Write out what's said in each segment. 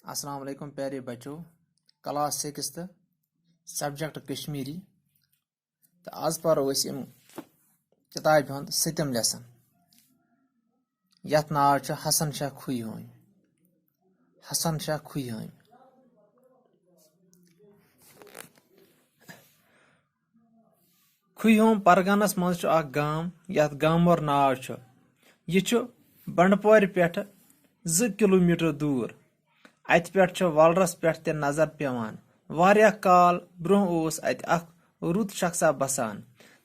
अस्सलाम वालेकुम प्यारे बच्चों। क्लास 6 सब्जेक्ट कश्मीरी तो आज पढ़ो किताब हंद 7th लेसन यथ नाव छ हसन शाह खुईहाइम। हसन शाह खुईहाइम खुईहाइम परगनस मज छ अख गाम यथ गामर नाव छ यह छ बंडपोर पेठ 2 किलोमीटर दूर। अत पे वलरस पे ते नजर पेवान। वारिया काल ब्रोह ओस अत अख रुत शख्सा बसान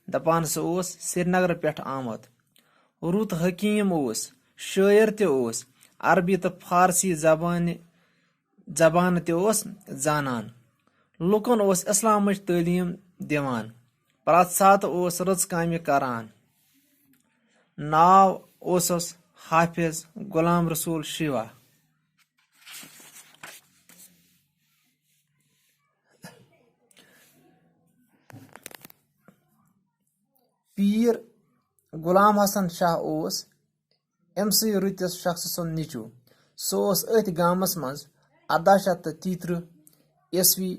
दपान सो ओस श्रीनगर पे आमद। रुत हकीम ओस, शायर ते ओस, अरबी तो फारसी जबान ते ओस जानन। लुकन ओस इस्लाम तालीम दिवान। प्रत सात ओस रच कामि करान। नाव ओसस हाफिज गुलाम रसूल शिवा। पीर गुलाम हसन शाह ओस एमसी रुतिस शख्स सुन निचू। सो ओस अथ गामस मज 1833 ईस्वी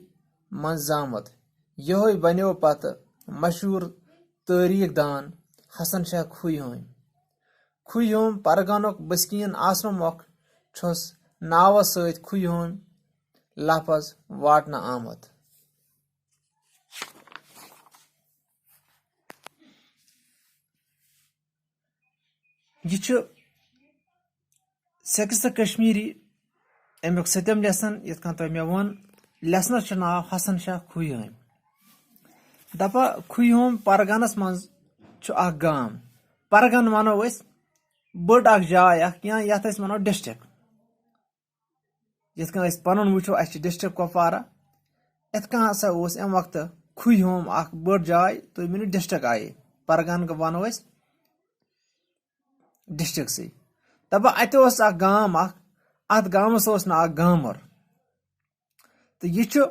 मज जामत। यह बनो पत मशहूर तारीख दान हसन शाह खुईहाइम। खुईहाइम परगनुक बस्कीन आसन मौक छुस नाव सत खुईहाइम लफज वाटन आमद। यह 6th कश्मीरी अमुक 7th लेसन यथ तो मे वन लेसनस नाव हसन शाह खुईहाइम। दपा खुईहाइम परगनस मज अख गाम। परगन वनो बड़ अख जाय अख या यथ वनो डिस्ट्रिक्ट। यथ पनुन वुचो अस डिस्ट्रिक्ट कुपवारा यथ हसा ओस अम वक्त खुईहाइम अख बड़ जाय तुम वन डिस्ट्रिक्ट आये परगन वनो डिस्ट्रिक्ट से। दपा अत अख गाम अत गामस ना अख गामर तो यह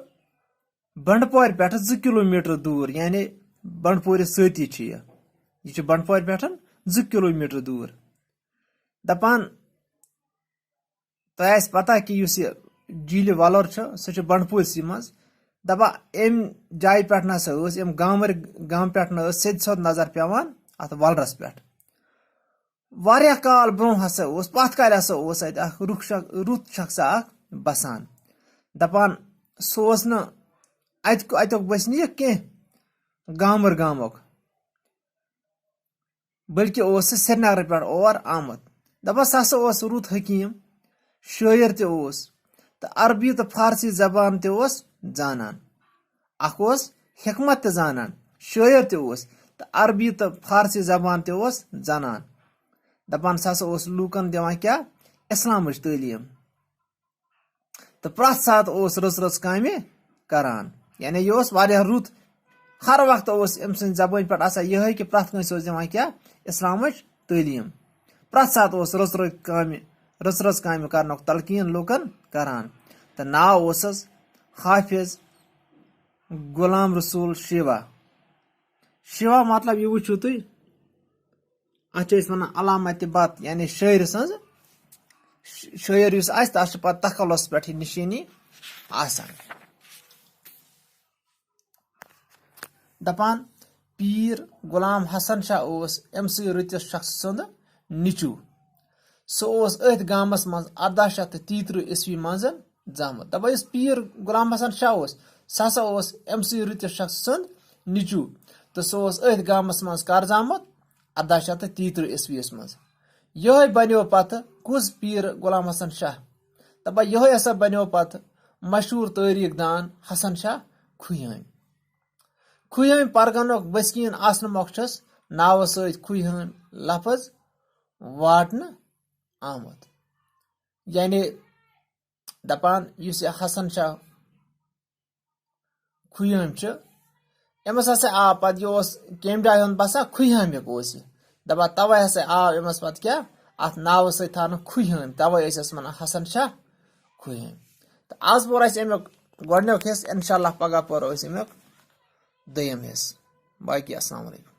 बंडपोर पे 2 किलोमीटर दूर यानी बंडपोर सती यह बंडपोर पे 2 किलोमीटर दूर। दपान तह पता कि झील वलर सह बंडपोर मज। दपा अम जाय पे ना गाम पे सद नजर पेवान अत वलरस पे। वारिया काल ब्रोह हसा पथ काल हसा अख रुत शख्सा अख बसान दपान सो अतुक बसनीय कह गामर गामुक बल्कि श्रीनगर पे और आमद। दपा सह रुत हकीम, शायर ते तो अरबी तो फारसी जबान ते जानन। अख हिकमत ते जानन, शायर ते तो अरबी तो फारसी जबान ते जानन। दपान सह लूकन दिवान क्या इस्लाम तालीम तो प्रत सात रच रच कामि करान। यानी यह वारिया रुत हर वक्त अम सद जबान पे यह कि प्रत कंस दिवान क्या इस्लाम तालीम। प्रत सात रच रच कामि करनुक तलकीन लूकन करान। तो नाव ओसस हाफिज गुलाम रसूल शिवा। शिवा मतलब यह वुचो तुम अत वन अलामत बत यानी शायर सज शायर तथ तखलस पे निशानी आसान। दपान पीर गुलाम हसन शाह एमसी रुतिस शख्स सुंद निचू। सो अथ गामस मज 1833 ईस्वी मज जामत। दपा पीर गुलाम हसन शाह सह एमसी रुतिस शख्स सुंद निचू तो सो अथ गामस मज कर जामत 1833 ईस्वी मज। यह बनो पत कुस पीर गुलाम हसन शाह। दपा यह हसा बनो पत मशहूर तारीख दान हसन शाह खुईहाइम। खुईहाइम परगनुक बस्कीन आसन मौक नाव सत खुईहाइम लफज वाटन आमद। यानी दपान हसन शाह खुईहाइम अमस हसा आ पत यह कम जाय बसा खुईहाइम दपा तवे हसा आव अमस पत क्या अत नाव सत खुईहाइम तवे वन हसन शाह खुईहाइम। तो आज पोर अमुक गोडनुक हिस्स इंशाल्लाह पगह पोर अमुक दोयम हिस्स। बाकी अस्सलाम वालेकुम।